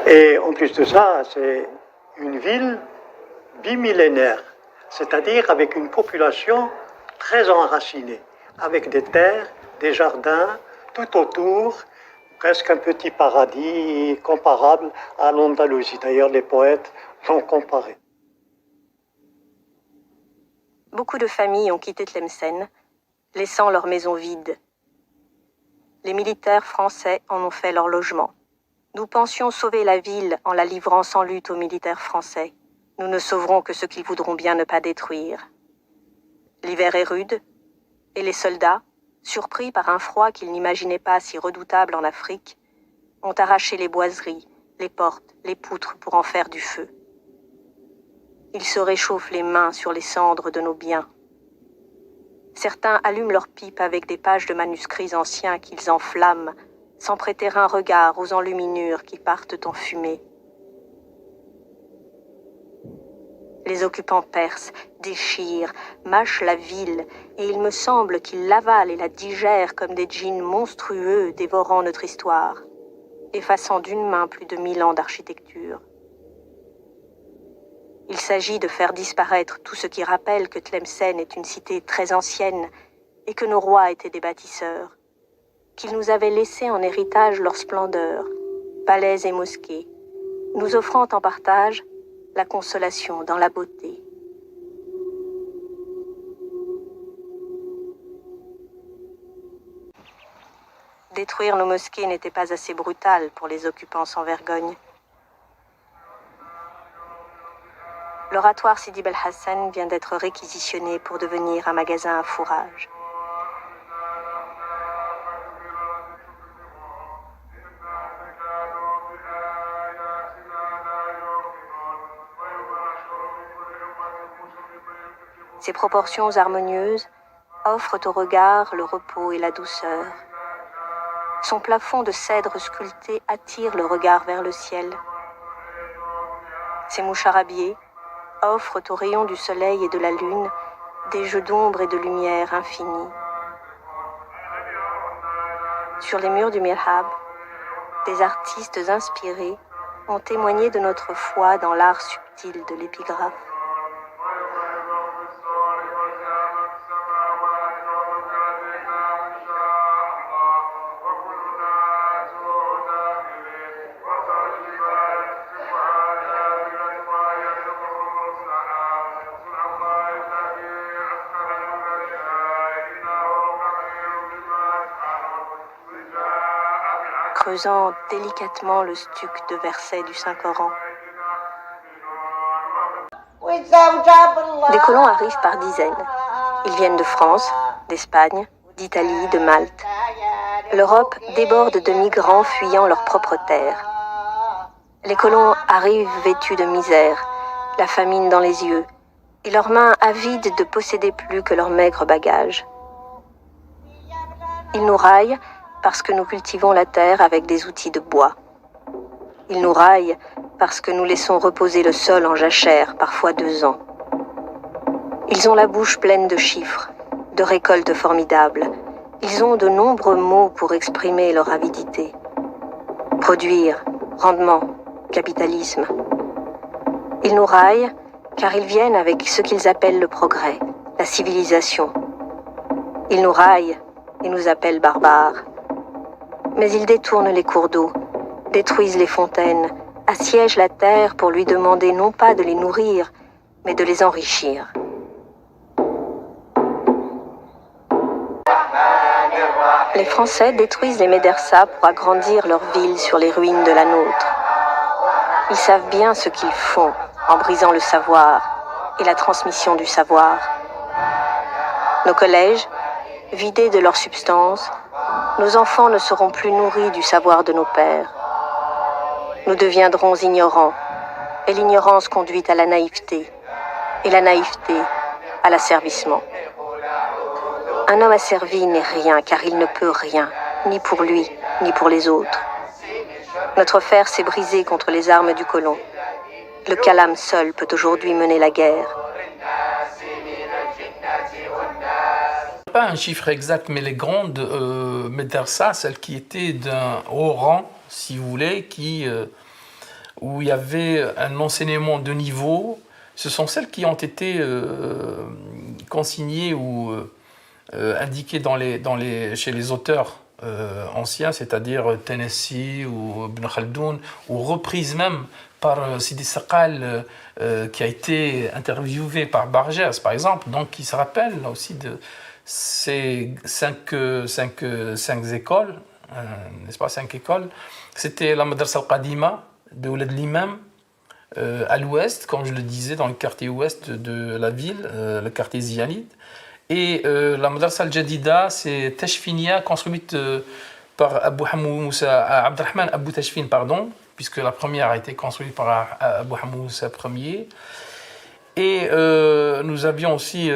Et en plus de ça, c'est une ville bimillénaire, c'est-à-dire avec une population très enracinée, avec des terres, des jardins, tout autour, presque un petit paradis comparable à l'Andalousie. D'ailleurs, les poètes l'ont comparé. Beaucoup de familles ont quitté Tlemcen, laissant leurs maisons vides. Les militaires français en ont fait leur logement. Nous pensions sauver la ville en la livrant sans lutte aux militaires français. Nous ne sauverons que ce qu'ils voudront bien ne pas détruire. L'hiver est rude, et les soldats, surpris par un froid qu'ils n'imaginaient pas si redoutable en Afrique, ont arraché les boiseries, les portes, les poutres pour en faire du feu. Ils se réchauffent les mains sur les cendres de nos biens. Certains allument leurs pipes avec des pages de manuscrits anciens qu'ils enflamment, sans prêter un regard aux enluminures qui partent en fumée. Les occupants percent, déchirent, mâchent la ville, et il me semble qu'ils l'avalent et la digèrent comme des djinns monstrueux dévorant notre histoire, effaçant d'une main plus de 1000 ans d'architecture. Il s'agit de faire disparaître tout ce qui rappelle que Tlemcen est une cité très ancienne et que nos rois étaient des bâtisseurs, qu'ils nous avaient laissé en héritage leur splendeur, palais et mosquées, nous offrant en partage la consolation dans la beauté. Détruire nos mosquées n'était pas assez brutal pour les occupants sans vergogne. L'oratoire Sidi Bel Hassan vient d'être réquisitionné pour devenir un magasin à fourrage. Ses proportions harmonieuses offrent au regard le repos et la douceur. Son plafond de cèdre sculpté attire le regard vers le ciel. Ses moucharabiés offrent aux rayons du soleil et de la lune des jeux d'ombre et de lumière infinis. Sur les murs du mihrab, des artistes inspirés ont témoigné de notre foi dans l'art subtil de l'épigraphe. Creusant délicatement le stuc de versets du Saint-Coran. Des colons arrivent par dizaines. Ils viennent de France, d'Espagne, d'Italie, de Malte. L'Europe déborde de migrants fuyant leur propre terre. Les colons arrivent vêtus de misère, la famine dans les yeux, et leurs mains avides de posséder plus que leurs maigres bagages. Ils nous raillent parce que nous cultivons la terre avec des outils de bois. Ils nous raillent parce que nous laissons reposer le sol en jachère, parfois 2 ans. Ils ont la bouche pleine de chiffres, de récoltes formidables. Ils ont de nombreux mots pour exprimer leur avidité. Produire, rendement, capitalisme. Ils nous raillent car ils viennent avec ce qu'ils appellent le progrès, la civilisation. Ils nous raillent et nous appellent barbares. Mais ils détournent les cours d'eau, détruisent les fontaines, assiègent la terre pour lui demander non pas de les nourrir, mais de les enrichir. Les Français détruisent les médersas pour agrandir leur ville sur les ruines de la nôtre. Ils savent bien ce qu'ils font en brisant le savoir et la transmission du savoir. Nos collèges, vidés de leur substance, nos enfants ne seront plus nourris du savoir de nos pères. Nous deviendrons ignorants, et l'ignorance conduit à la naïveté, et la naïveté à l'asservissement. Un homme asservi n'est rien, car il ne peut rien, ni pour lui, ni pour les autres. Notre fer s'est brisé contre les armes du colon. Le calame seul peut aujourd'hui mener la guerre. Pas un chiffre exact, mais les grandes médersas, celles qui étaient d'un haut rang, si vous voulez, qui où il y avait un enseignement de niveau, ce sont celles qui ont été consignées ou indiquées chez les auteurs anciens, c'est-à-dire Tennessee ou Ibn Khaldoun, ou reprises même par Sidi Sakal, qui a été interviewé par Bargès, par exemple, donc qui se rappelle aussi de ces cinq écoles, n'est-ce pas, 5 écoles. C'était la Madrasa al-Qadima de Oulad l'Imam, à l'ouest, comme je le disais, dans le quartier ouest de la ville, le quartier Ziyanide. Et la Madrasa al-Jadida, c'est Tashfinia, construite par Abou Hamou Moussa, Abdelrahman Abou Tashfin, pardon, puisque la première a été construite par Abou Hamou Moussa Ier. Et nous avions aussi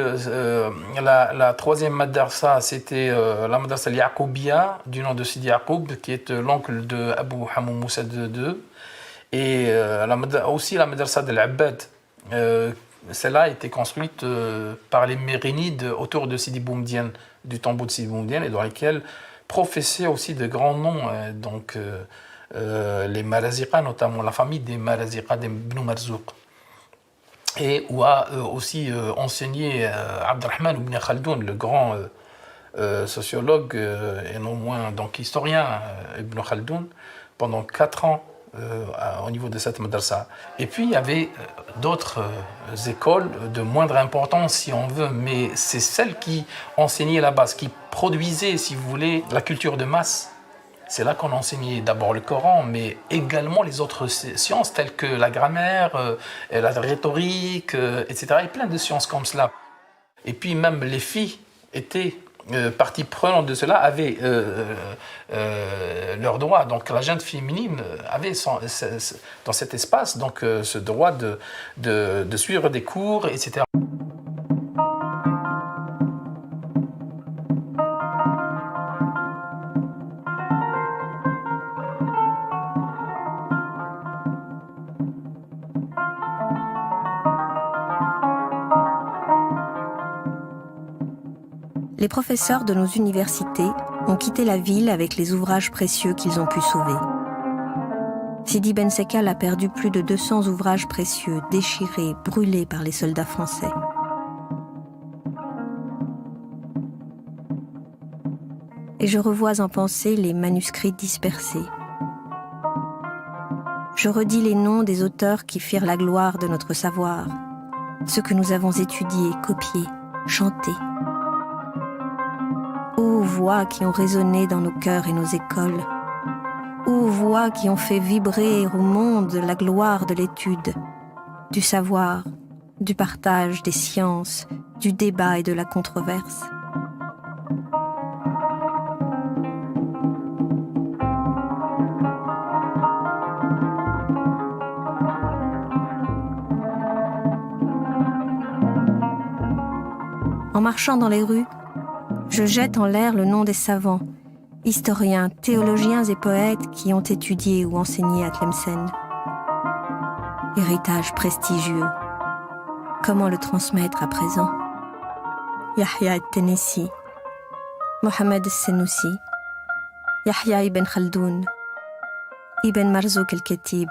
la troisième madrasa, c'était la madrasa al-Yaqoubia, du nom de Sidi Yaqoub, qui est l'oncle de Abou Hamou Moussa II. Et aussi la madrasa d'Al-Abbad. Celle-là a été construite par les Mérinides autour de Sidi Boumedienne, du tombeau de Sidi Boumedienne, et dans laquelle professaient aussi de grands noms, les Maraziqa, notamment la famille des Maraziqa, des Ibn Marzouk. Et où a aussi enseigné Abdelrahman Ibn Khaldoun, le grand sociologue et non moins donc historien Ibn Khaldoun, pendant 4 ans au niveau de cette madrasa. Et puis il y avait d'autres écoles de moindre importance si on veut, mais c'est celles qui enseignaient la base, qui produisaient, si vous voulez, la culture de masse. C'est là qu'on enseignait d'abord le Coran, mais également les autres sciences telles que la grammaire, la rhétorique, etc. Et plein de sciences comme cela. Et puis même les filles étaient partie prenante de cela, avaient leur droit. Donc la gente féminine avait dans cet espace donc, ce droit de suivre des cours, etc. Les professeurs de nos universités ont quitté la ville avec les ouvrages précieux qu'ils ont pu sauver. Sidi Ben Sekal a perdu plus de 200 ouvrages précieux, déchirés, brûlés par les soldats français. Et je revois en pensée les manuscrits dispersés. Je redis les noms des auteurs qui firent la gloire de notre savoir, ceux que nous avons étudiés, copiés, chantés. Ô voix qui ont résonné dans nos cœurs et nos écoles, ô voix qui ont fait vibrer au monde la gloire de l'étude, du savoir, du partage des sciences, du débat et de la controverse. En marchant dans les rues, je jette en l'air le nom des savants, historiens, théologiens et poètes qui ont étudié ou enseigné à Tlemcen. Héritage prestigieux. Comment le transmettre à présent? Yahya al-Tennessee, Mohamed al-Senussi, Yahya ibn Khaldoun, Ibn Marzouk al-Khatib,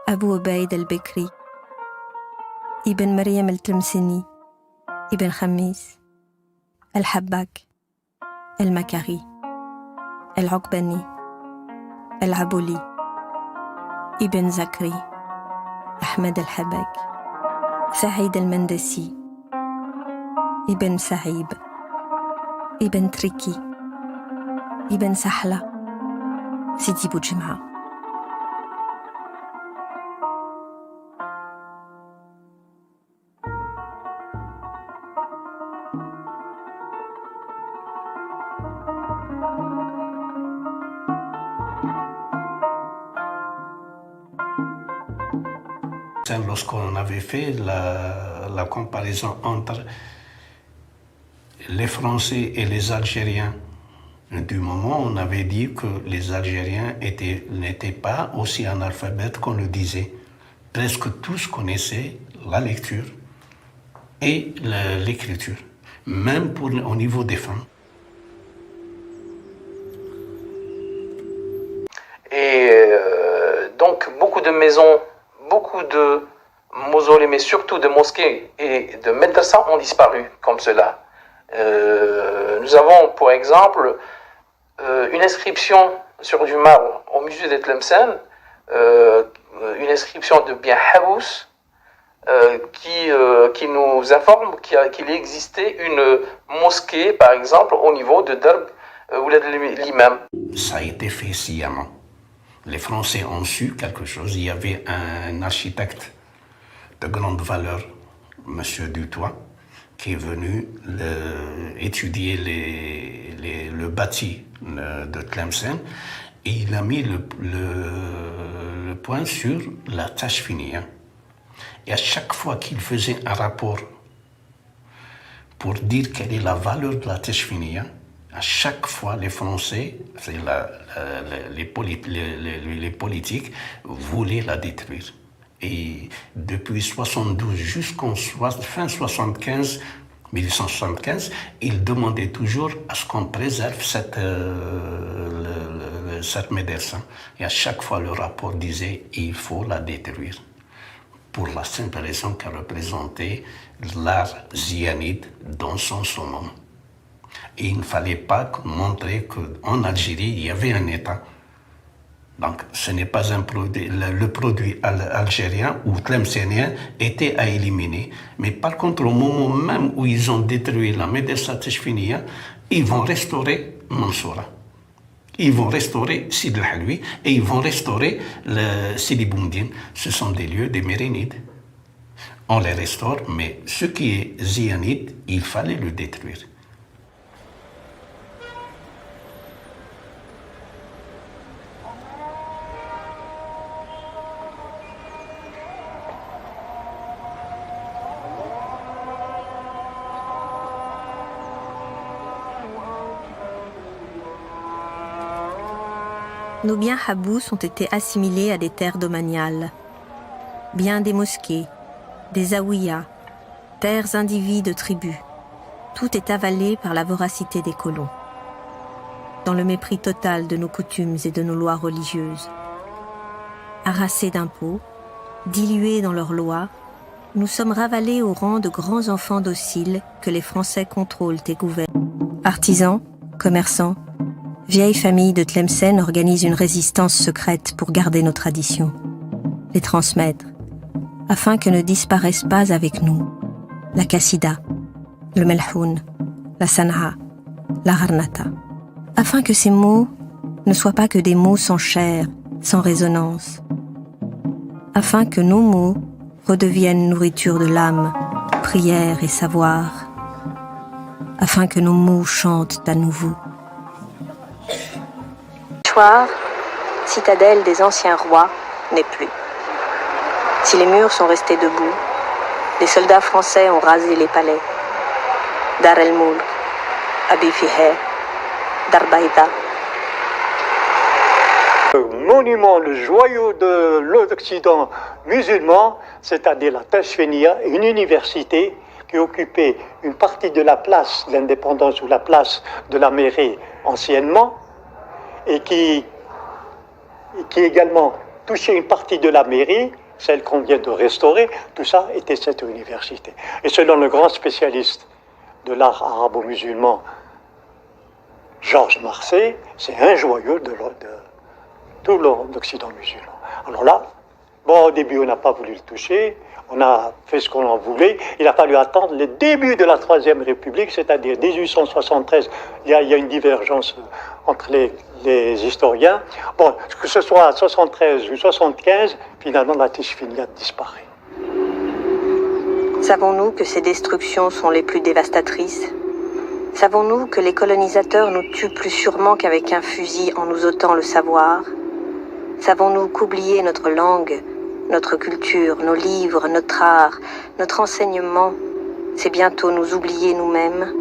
Abu Ubaid al-Bekri, Ibn Maryam al-Tlemceni, Ibn Khamis, الحباك المكاري العقباني العبولي ابن زكري أحمد الحباك سعيد المندسي ابن سعيب ابن تركي ابن سحلة سيدي بوجمعة. Lorsqu'on avait fait la comparaison entre les Français et les Algériens, du moment où on avait dit que les Algériens n'étaient pas aussi analphabètes qu'on le disait. Presque tous connaissaient la lecture et l'écriture, même au niveau des femmes. Et donc beaucoup de de maisons, beaucoup de mausolées, mais surtout de mosquées et de madrasas ont disparu comme cela. Nous avons, pour exemple, une inscription sur du marbre au musée de Tlemcen, une inscription de Bien Habous, qui nous informe qu'il existait une mosquée, par exemple, au niveau de Darb ou l'imam. Ça a été fait sciemment. Les Français ont su quelque chose. Il y avait un architecte de grande valeur, M. Dutoit, qui est venu étudier le bâti de Tlemcen, et il a mis le point sur la Tachfinia. Et à chaque fois qu'il faisait un rapport pour dire quelle est la valeur de la Tachfinia, à chaque fois les Français, les politiques, voulaient la détruire. Et depuis 72 jusqu'en fin 75, 1875, ils demandaient toujours à ce qu'on préserve cette médecin. Et à chaque fois, le rapport disait il faut la détruire. Pour la simple raison qu'elle représentait l'art zionide dans son summum. Et il ne fallait pas montrer qu'en Algérie, il y avait un État. Donc, ce n'est pas un produit, le produit algérien ou tlemcenien était à éliminer. Mais par contre, au moment même où ils ont détruit la médecine Tachfinia, ils vont restaurer Mansoura. Ils vont restaurer Sid el-Halwi et ils vont restaurer Sidi Boumdine. Ce sont des lieux des Mérinides. On les restaure, mais ce qui est zionide, il fallait le détruire. Nos biens Habous ont été assimilés à des terres domaniales. Biens des mosquées, des zaouïas, terres indivises de tribus. Tout est avalé par la voracité des colons. Dans le mépris total de nos coutumes et de nos lois religieuses. Harassés d'impôts, dilués dans leurs lois, nous sommes ravalés au rang de grands enfants dociles que les Français contrôlent et gouvernent. Artisans, commerçants, vieilles familles de Tlemcen organisent une résistance secrète pour garder nos traditions, les transmettre, afin que ne disparaissent pas avec nous la Qassida, le Melhoun, la San'a, la Gharnata, afin que ces mots ne soient pas que des mots sans chair, sans résonance, afin que nos mots redeviennent nourriture de l'âme, prière et savoir, afin que nos mots chantent à nouveau. Citadelle des anciens rois, n'est plus. Si les murs sont restés debout, les soldats français ont rasé les palais. Dar el-Moulk, Abi Fiher, Darbaïda. Le monument, le joyau de l'Occident musulman, c'est-à-dire la Tachfinia, une université qui occupait une partie de la place de l'indépendance ou la place de la mairie anciennement, et qui également touchait une partie de la mairie, celle qu'on vient de restaurer, tout ça était cette université. Et selon le grand spécialiste de l'art arabo-musulman, Georges Marseille, c'est un joyau de tout l'Occident musulman. Alors là, bon, au début, on n'a pas voulu le toucher, on a fait ce qu'on en voulait. Il a fallu attendre le début de la Troisième République, c'est-à-dire 1873. Il y a une divergence entre les historiens. Bon, que ce soit 73 ou 75, finalement, la Tachfinia disparaît. Savons-nous que ces destructions sont les plus dévastatrices? Savons-nous que les colonisateurs nous tuent plus sûrement qu'avec un fusil en nous ôtant le savoir? Savons-nous qu'oublier notre langue, notre culture, nos livres, notre art, notre enseignement, c'est bientôt nous oublier nous-mêmes?